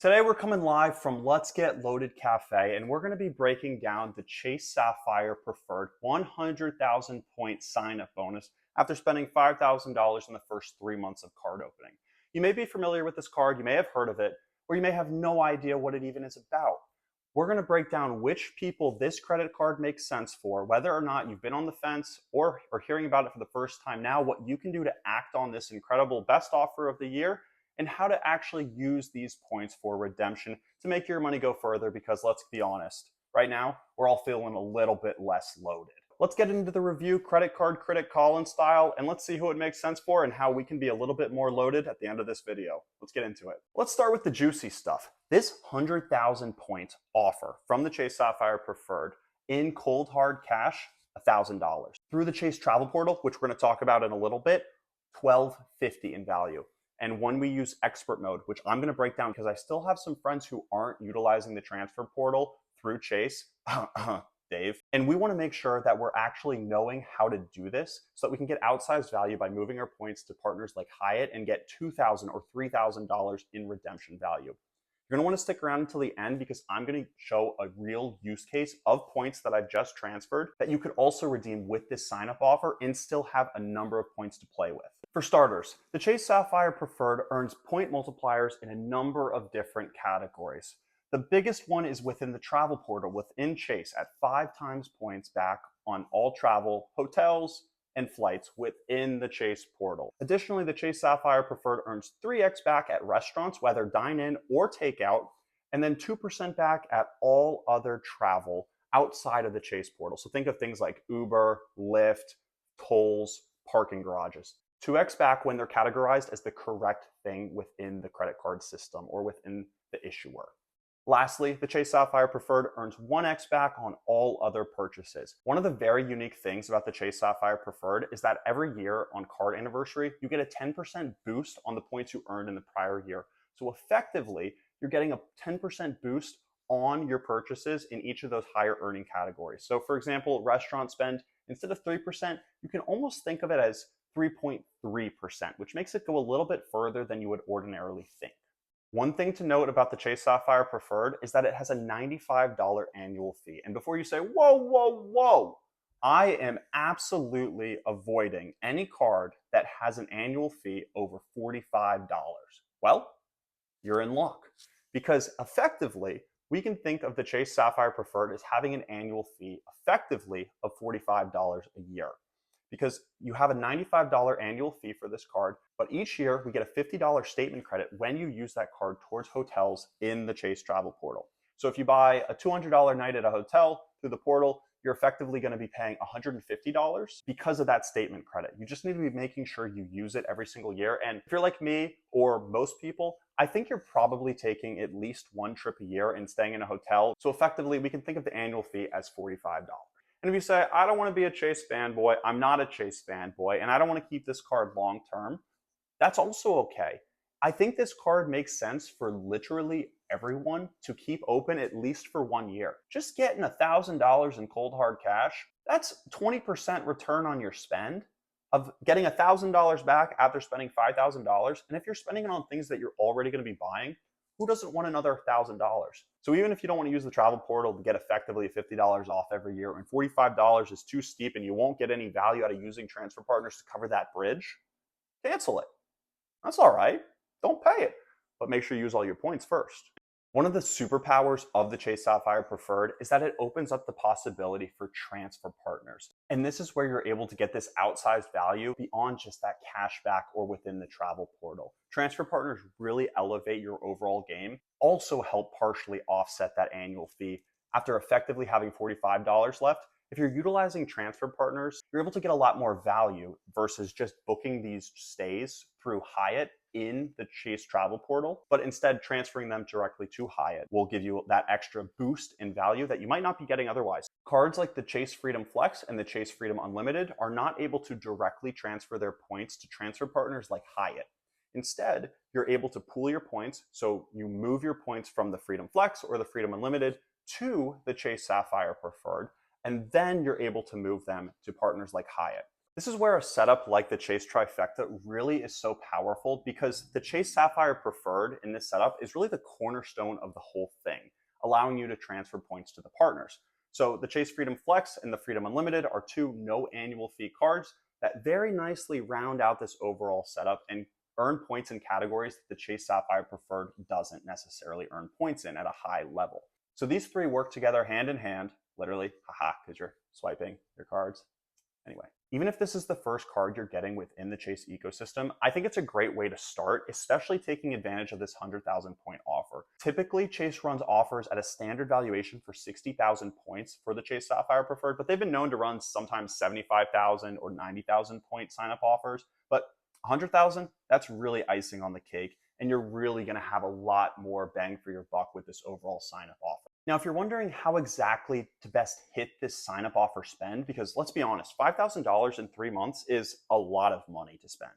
Today we're coming live from Let's Get Loaded Cafe, and we're going to be breaking down the Chase Sapphire Preferred 100,000 point sign-up bonus after spending $5,000 in the first 3 months of card opening. You may be familiar with this card, you may have heard of it, or you may have no idea what it even is about. We're going to break down which people this credit card makes sense for, whether or not you've been on the fence or are hearing about it for the first time now, what you can do to act on this incredible best offer of the year, and how to actually use these points for redemption to make your money go further, because let's be honest, right now, we're all feeling a little bit less loaded. Let's get into the review, credit card critic Colin style, and let's see who it makes sense for and how we can be a little bit more loaded at the end of this video. Let's get into it. Let's start with the juicy stuff. This 100,000 point offer from the Chase Sapphire Preferred in cold hard cash, $1,000. Through the Chase Travel Portal, which we're going to talk about in a little bit, $1,250 in value. And when we use expert mode, which I'm going to break down because I still have some friends who aren't utilizing the transfer portal through Chase, Dave, and we want to make sure that we're actually knowing how to do this so that we can get outsized value by moving our points to partners like Hyatt and get $2,000 or $3,000 in redemption value. You're going to want to stick around until the end because I'm going to show a real use case of points that I've just transferred that you could also redeem with this sign-up offer and still have a number of points to play with. For starters, the Chase Sapphire Preferred earns point multipliers in a number of different categories. The biggest one is within the travel portal within Chase at 5 times points back on all travel, hotels, and flights within the Chase portal. Additionally, the Chase Sapphire Preferred earns 3x back at restaurants, whether dine-in or takeout, and then 2% back at all other travel outside of the Chase portal. So think of things like Uber, Lyft, tolls, parking garages. 2x back when they're categorized as the correct thing within the credit card system or within the issuer. Lastly, the Chase Sapphire Preferred earns 1x back on all other purchases. One of the very unique things about the Chase Sapphire Preferred is that every year on card anniversary, you get a 10% boost on the points you earned in the prior year. So effectively, you're getting a 10% boost on your purchases in each of those higher earning categories. So for example, restaurant spend, instead of 3%, you can almost think of it as 3.3%, which makes it go a little bit further than you would ordinarily think. One thing to note about the Chase Sapphire Preferred is that it has a $95 annual fee. And before you say, whoa, I am absolutely avoiding any card that has an annual fee over $45. Well, you're in luck, because effectively, we can think of the Chase Sapphire Preferred as having an annual fee effectively of $45 a year, because you have a $95 annual fee for this card, but each year we get a $50 statement credit when you use that card towards hotels in the Chase Travel Portal. So if you buy a $200 night at a hotel through the portal, you're effectively going to be paying $150 because of that statement credit. You just need to be making sure you use it every single year. And if you're like me or most people, I think you're probably taking at least one trip a year and staying in a hotel. So effectively, we can think of the annual fee as $45. And if you say, I don't want to be a Chase fanboy, I'm not a Chase fanboy, and I don't want to keep this card long term, that's also okay. I think this card makes sense for literally everyone to keep open at least for 1 year. Just getting $1,000 in cold hard cash, that's 20% return on your spend of getting $1,000 back after spending $5,000. And if you're spending it on things that you're already going to be buying, who doesn't want another $1,000? So even if you don't want to use the travel portal to get effectively $50 off every year, and $45 is too steep and you won't get any value out of using transfer partners to cover that bridge, cancel it. That's all right. Don't pay it, but make sure you use all your points first. One of the superpowers of the Chase Sapphire Preferred is that it opens up the possibility for transfer partners. And this is where you're able to get this outsized value beyond just that cash back or within the travel portal. Transfer partners really elevate your overall game, also help partially offset that annual fee. After effectively having $45 left, if you're utilizing transfer partners, you're able to get a lot more value versus just booking these stays through Hyatt in the Chase Travel Portal, but instead transferring them directly to Hyatt will give you that extra boost in value that you might not be getting otherwise. Cards like the Chase Freedom Flex and the Chase Freedom Unlimited are not able to directly transfer their points to transfer partners like Hyatt. Instead, you're able to pool your points, so you move your points from the Freedom Flex or the Freedom Unlimited to the Chase Sapphire Preferred, and then you're able to move them to partners like Hyatt. This is where a setup like the Chase Trifecta really is so powerful because the Chase Sapphire Preferred in this setup is really the cornerstone of the whole thing, allowing you to transfer points to the partners. So the Chase Freedom Flex and the Freedom Unlimited are two no annual fee cards that very nicely round out this overall setup and earn points in categories that the Chase Sapphire Preferred doesn't necessarily earn points in at a high level. So these three work together hand in hand, literally, haha, because you're swiping your cards. Anyway, even if this is the first card you're getting within the Chase ecosystem, I think it's a great way to start, especially taking advantage of this 100,000 point offer. Typically, Chase runs offers at a standard valuation for 60,000 points for the Chase Sapphire Preferred, but they've been known to run sometimes 75,000 or 90,000 point sign-up offers. But 100,000, that's really icing on the cake, and you're really going to have a lot more bang for your buck with this overall sign-up offer. Now, if you're wondering how exactly to best hit this sign-up offer spend, because let's be honest, $5,000 in 3 months is a lot of money to spend.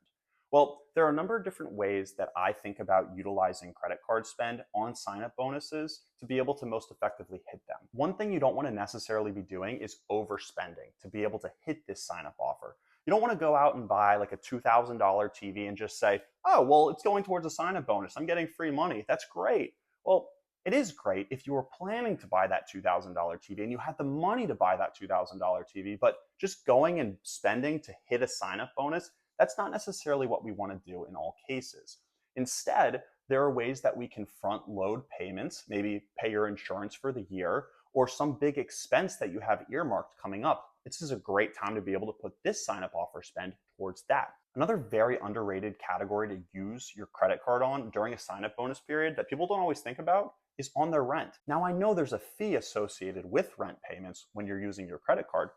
Well, there are a number of different ways that I think about utilizing credit card spend on sign-up bonuses to be able to most effectively hit them. One thing you don't want to necessarily be doing is overspending to be able to hit this sign-up offer. You don't want to go out and buy like a $2,000 TV and just say, oh, well, it's going towards a sign-up bonus. I'm getting free money. That's great. Well, it is great if you were planning to buy that $2,000 TV and you had the money to buy that $2,000 TV, but just going and spending to hit a sign-up bonus, that's not necessarily what we want to do in all cases. Instead, there are ways that we can front load payments, maybe pay your insurance for the year, or some big expense that you have earmarked coming up. This is a great time to be able to put this sign-up offer spend towards that. Another very underrated category to use your credit card on during a sign-up bonus period that people don't always think about is on their rent. Now, I know there's a fee associated with rent payments when you're using your credit card.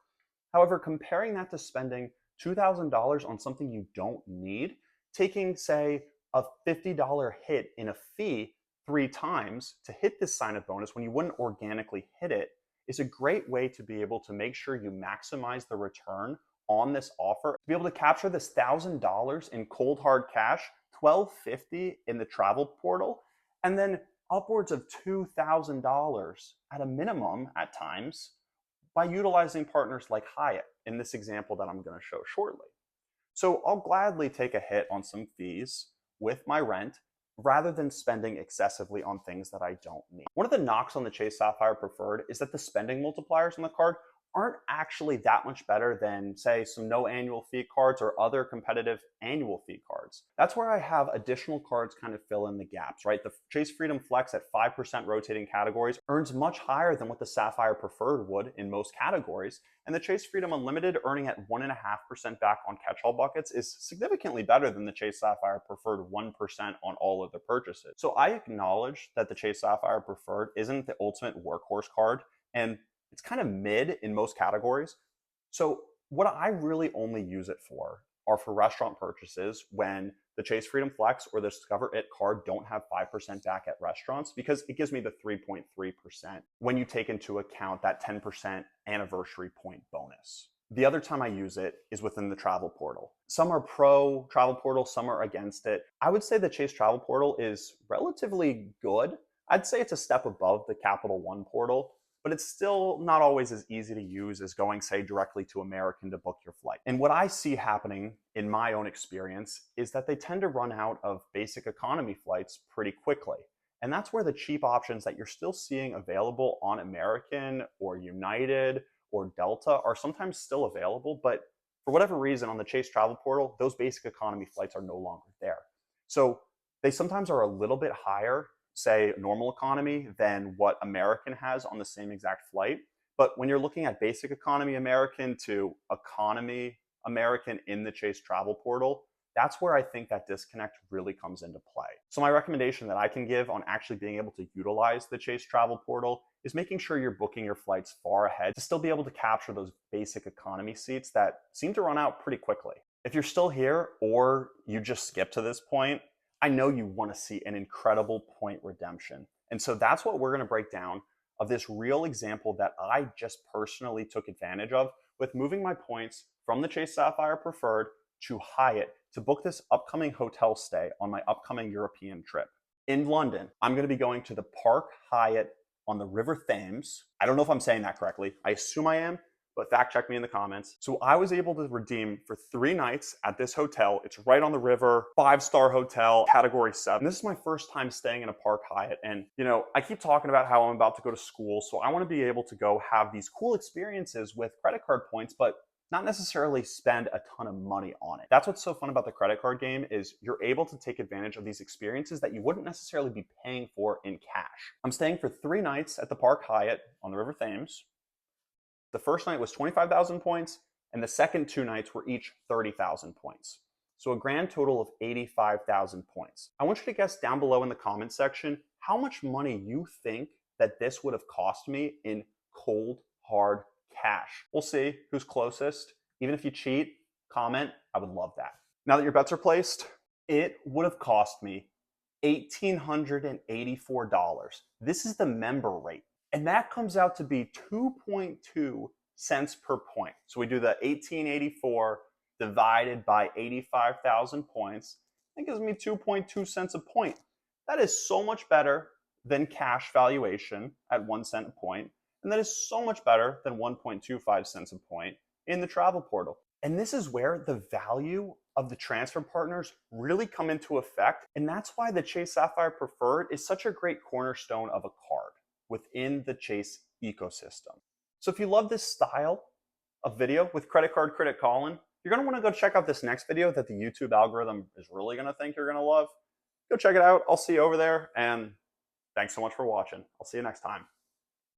However, comparing that to spending $2,000 on something you don't need, taking, say, a $50 hit in a fee 3 times to hit this sign-up bonus when you wouldn't organically hit it is a great way to be able to make sure you maximize the return on this offer, to be able to capture this $1,000 in cold hard cash, $1,250 in the travel portal, and then upwards of $2,000 at a minimum at times by utilizing partners like Hyatt in this example that I'm going to show shortly. So I'll gladly take a hit on some fees with my rent rather than spending excessively on things that I don't need. One of the knocks on the Chase Sapphire Preferred is that the spending multipliers on the card aren't actually that much better than, say, some no annual fee cards or other competitive annual fee cards. That's where I have additional cards kind of fill in the gaps, right? The Chase Freedom Flex at 5% rotating categories earns much higher than what the Sapphire Preferred would in most categories, and the Chase Freedom Unlimited earning at 1.5% back on catch-all buckets is significantly better than the Chase Sapphire Preferred 1% on all of the purchases. So I acknowledge that the Chase Sapphire Preferred isn't the ultimate workhorse card, and it's kind of mid in most categories. So what I really only use it for are for restaurant purchases when the Chase Freedom Flex or the Discover It card don't have 5% back at restaurants, because it gives me the 3.3% when you take into account that 10% anniversary point bonus. The other time I use it is within the travel portal. Some are pro travel portal, some are against it. I would say the Chase travel portal is relatively good. I'd say it's a step above the Capital One portal, but it's still not always as easy to use as going, say, directly to American to book your flight. And what I see happening in my own experience is that they tend to run out of basic economy flights pretty quickly. And that's where the cheap options that you're still seeing available on American or United or Delta are sometimes still available, but for whatever reason on the Chase travel portal, those basic economy flights are no longer there. So they sometimes are a little bit higher, say normal economy, than what American has on the same exact flight. But when you're looking at basic economy American to economy American in the Chase travel portal, that's where I think that disconnect really comes into play. So my recommendation that I can give on actually being able to utilize the Chase travel portal is making sure you're booking your flights far ahead to still be able to capture those basic economy seats that seem to run out pretty quickly. If you're still here or you just skipped to this point, I know you want to see an incredible point redemption. And so that's what we're going to break down of this real example that I just personally took advantage of with moving my points from the Chase Sapphire Preferred to Hyatt to book this upcoming hotel stay on my upcoming European trip. In London, I'm going to be going to the Park Hyatt on the River Thames. I don't know if I'm saying that correctly. I assume I am, but fact check me in the comments. So I was able to redeem for 3 nights at this hotel. It's right on the river, 5-star hotel, category 7. This is my first time staying in a Park Hyatt. And I keep talking about how I'm about to go to school. So I want to be able to go have these cool experiences with credit card points, but not necessarily spend a ton of money on it. That's what's so fun about the credit card game is you're able to take advantage of these experiences that you wouldn't necessarily be paying for in cash. I'm staying for 3 nights at the Park Hyatt on the River Thames. The first night was 25,000 points, and the second 2 nights were each 30,000 points. So a grand total of 85,000 points. I want you to guess down below in the comment section how much money you think that this would have cost me in cold, hard cash. We'll see who's closest. Even if you cheat, comment. I would love that. Now that your bets are placed, it would have cost me $1,884. This is the member rate. And that comes out to be 2.2 cents per point. So we do the 1884 divided by 85,000 points. That gives me 2.2 cents a point. That is so much better than cash valuation at 1 cent a point. And that is so much better than 1.25 cents a point in the travel portal. And this is where the value of the transfer partners really come into effect. And that's why the Chase Sapphire Preferred is such a great cornerstone of a card within the Chase ecosystem. So if you love this style of video with Credit Card Critic Colin, you're going to want to go check out this next video that the YouTube algorithm is really going to think you're going to love. Go check it out. I'll see you over there. And thanks so much for watching. I'll see you next time.